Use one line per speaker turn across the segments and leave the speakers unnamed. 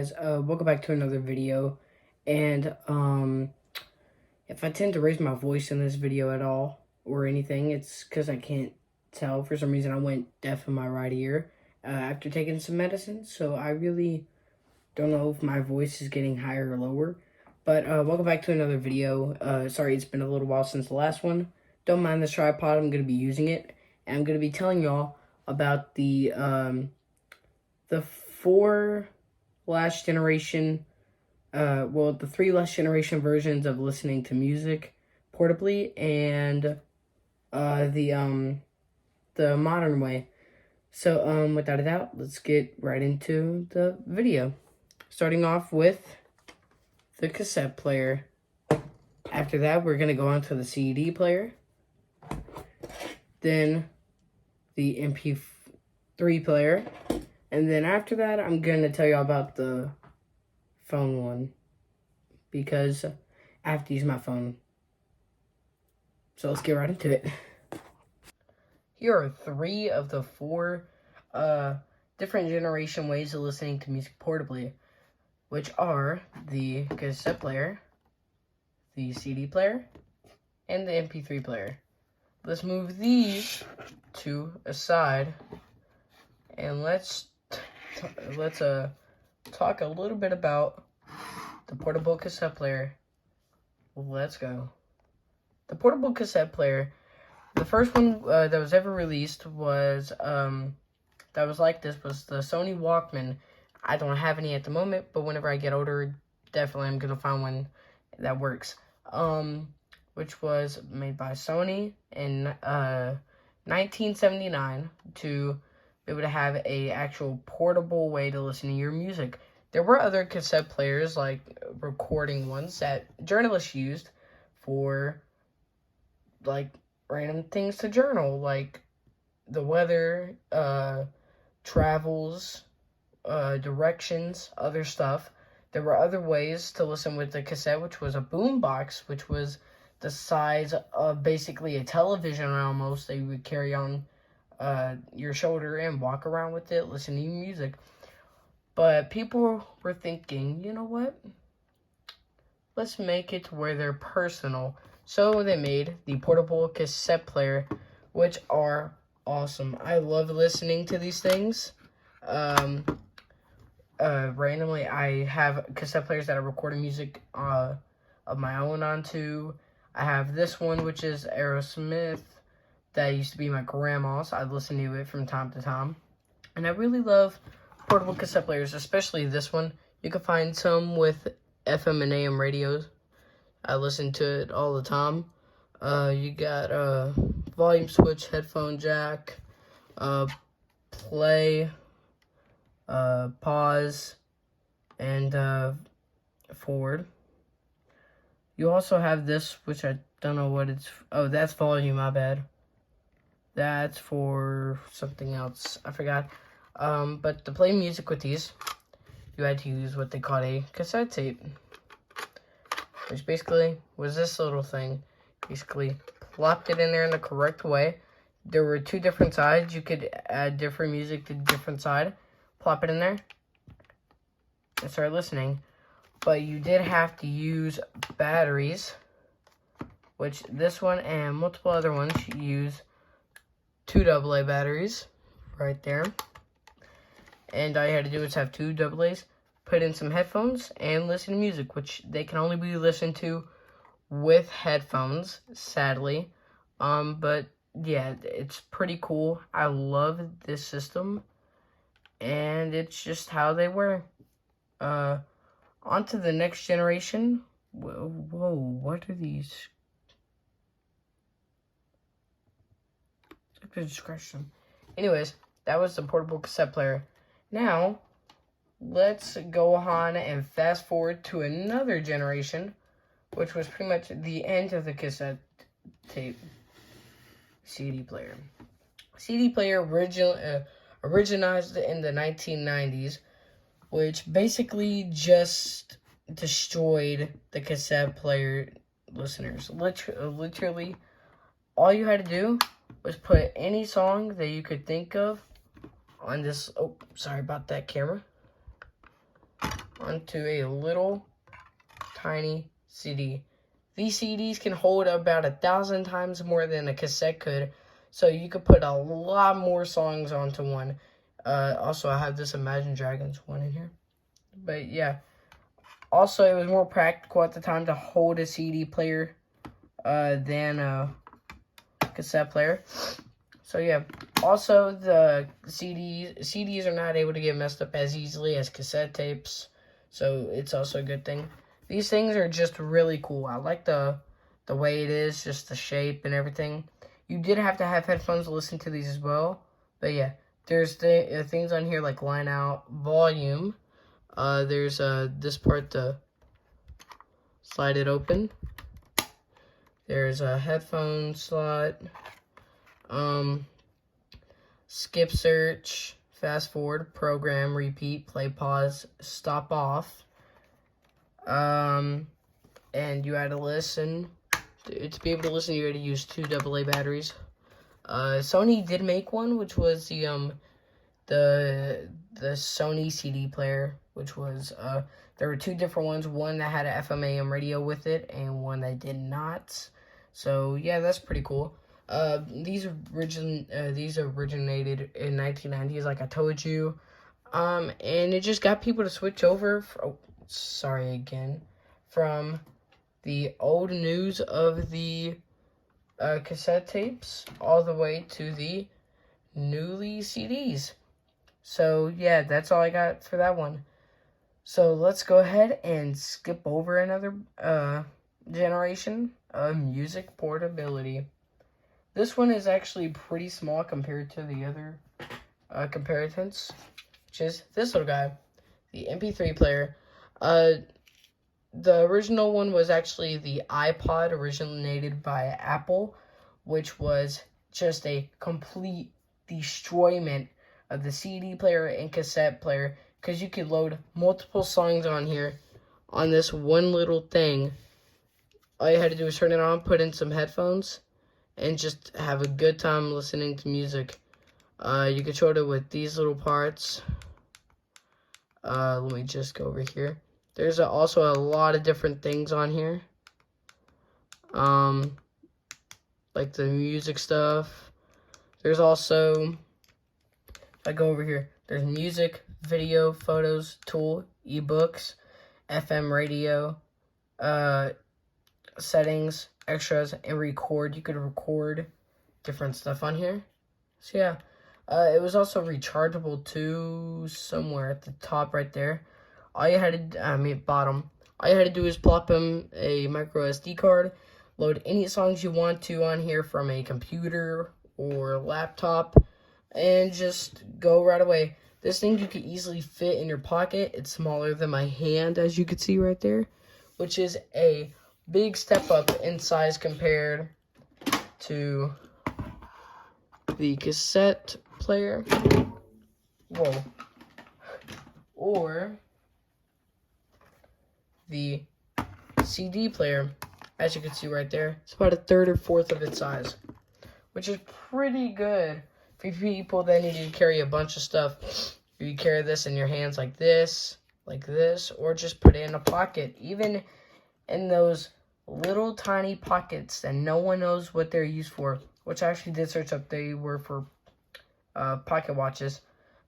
guys? Welcome back to another video. And if I tend to raise my voice in this video at all or anything, it's because I can't tell. For some reason, I went deaf in my right ear after taking some medicine, so I really don't know if my voice is getting higher or lower. But welcome back to another video. Sorry, it's been a little while since the last one. Don't mind this tripod. I'm going to be using it, and I'm going to be telling y'all about the 4 last generation, the 3 last generation versions of listening to music portably, and the modern way. So without a doubt, let's get right into the video. Starting off with the cassette player. After that, we're gonna go on to the CD player, then the MP3 player, and then after that, I'm going to tell you about the phone one, because I have to use my phone. So let's get right into it. Here are 3 of the 4 different generation ways of listening to music portably, which are the cassette player, the CD player, and the MP3 player. Let's move these 2 aside, and let's talk a little bit about the portable cassette player. Let's go. The portable cassette player, the first one that was ever released was that was like this was the Sony Walkman. I don't have any at the moment, but whenever I get older, definitely I'm gonna find one that works. Which was made by Sony in 1979 to be able to have a actual portable way to listen to your music. There were other cassette players, like recording ones, that journalists used for like random things to journal, like the weather, travels, directions, other stuff. There were other ways to listen with the cassette, which was a boombox, which was the size of basically a television almost that you would carry on your shoulder and walk around with it, listening to music. But people were thinking, you know what? Let's make it to where they're personal. So they made the portable cassette player, which are awesome. I love listening to these things. Randomly, I have cassette players that are recording music of my own onto. I have this one, which is Aerosmith, that used to be my grandma's. I listen to it from time to time. And I really love portable cassette players, especially this one. You can find some with FM and AM radios. I listen to it all the time. You got volume switch, headphone jack, play, pause, and forward. You also have this, which I don't know what it's... Oh, that's volume, my bad. That's for something else. I forgot. But to play music with these, you had to use what they called a cassette tape, which basically was this little thing. Basically, plopped it in there in the correct way. There were 2 different sides. You could add different music to different side. Plop it in there and start listening. But you did have to use batteries, which this one and multiple other ones use 2 AA batteries right there. And all you had to do is have 2 AA's, put in some headphones, and listen to music, which they can only be listened to with headphones, sadly. But yeah, it's pretty cool. I love this system, and it's just how they were. On to the next generation. Whoa, what are these? Discretion. Anyways, that was the portable cassette player. Now, let's go on and fast forward to another generation, which was pretty much the end of the cassette tape. CD player. CD player originated in the 1990s, which basically just destroyed the cassette player listeners. Literally, all you had to do was put any song that you could think of on this, oh, sorry about that camera, onto a little tiny CD. These CDs can hold about 1,000 times more than a cassette could, so you could put a lot more songs onto one. Also, I have this Imagine Dragons one in here. But yeah, also it was more practical at the time to hold a CD player than a cassette player. So yeah, also the CDs are not able to get messed up as easily as cassette tapes, so it's also a good thing. These things are just really cool. I like the way it is, just the shape and everything. You did have to have headphones to listen to these as well, but yeah, there's things on here like line out, volume. There's this part to slide it open. There's a headphone slot. Skip search, fast forward, program, repeat, play, pause, stop off. And you had to listen. To be able to listen, you had to use 2 AA batteries. Sony did make one, which was the Sony CD player, which was there were 2 different ones, one that had an FM AM radio with it and one that did not. So yeah, that's pretty cool. These originated in 1990s, like I told you, and it just got people to switch over. From the old news of the cassette tapes all the way to the newly CDs. So yeah, that's all I got for that one. So let's go ahead and skip over another generation of music portability. This one is actually pretty small compared to the other comparisons, which is this little guy, the MP3 player. The original one was actually the iPod, originated by Apple, which was just a complete destroyment of the CD player and cassette player, because you could load multiple songs on here on this one little thing. All you had to do was turn it on, put in some headphones, and just have a good time listening to music. You control it with these little parts. Let me just go over here. There's also a lot of different things on here. Like the music stuff. There's also, if I go over here, there's music, video, photos, tool, ebooks, FM radio, settings, extras, and record. You could record different stuff on here. So yeah, it was also rechargeable too, somewhere at the top right there. All you had to, bottom. All you had to do is plop in a micro SD card, load any songs you want to on here from a computer or laptop, and just go right away. This thing you could easily fit in your pocket. It's smaller than my hand, as you can see right there, which is a big step up in size compared to the cassette player. Whoa. Or the CD player, as you can see right there. It's about 1/3 or 1/4 of its size, which is pretty good for people that need to carry a bunch of stuff. You carry this in your hands like this, or just put it in a pocket. Even in those little tiny pockets that no one knows what they're used for, which I actually did search up. They were for pocket watches.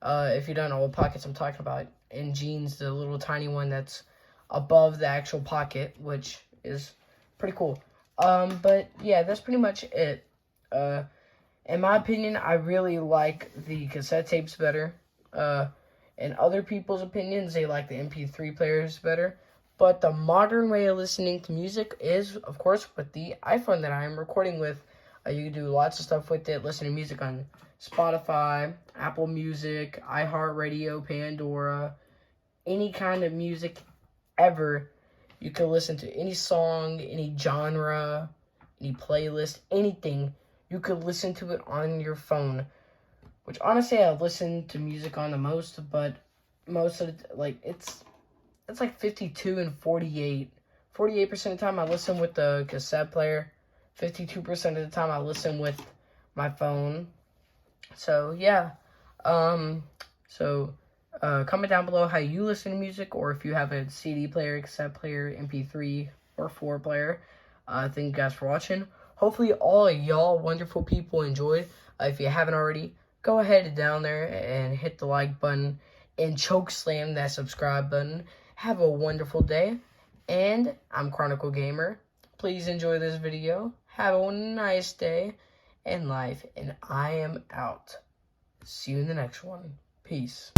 If you don't know what pockets I'm talking about, in jeans, the little tiny one that's above the actual pocket, which is pretty cool. But yeah, that's pretty much it. In my opinion, I really like the cassette tapes better. In other people's opinions, they like the MP3 players better. But the modern way of listening to music is, of course, with the iPhone that I am recording with. You can do lots of stuff with it. Listen to music on Spotify, Apple Music, iHeartRadio, Pandora, any kind of music ever. You can listen to any song, any genre, any playlist, anything. You could listen to it on your phone. Which honestly, I listen to music on the most, but most of it, it's like 52 and 48. 48% of the time I listen with the cassette player. 52% of the time I listen with my phone. So yeah. So Comment down below how you listen to music, or if you have a CD player, cassette player, MP3, or 4 player. Thank you guys for watching. Hopefully all of y'all wonderful people enjoyed. If you haven't already, go ahead down there and hit the like button and choke slam that subscribe button. Have a wonderful day. And I'm Chronicle Gamer. Please enjoy this video. Have a nice day in life. And I am out. See you in the next one. Peace.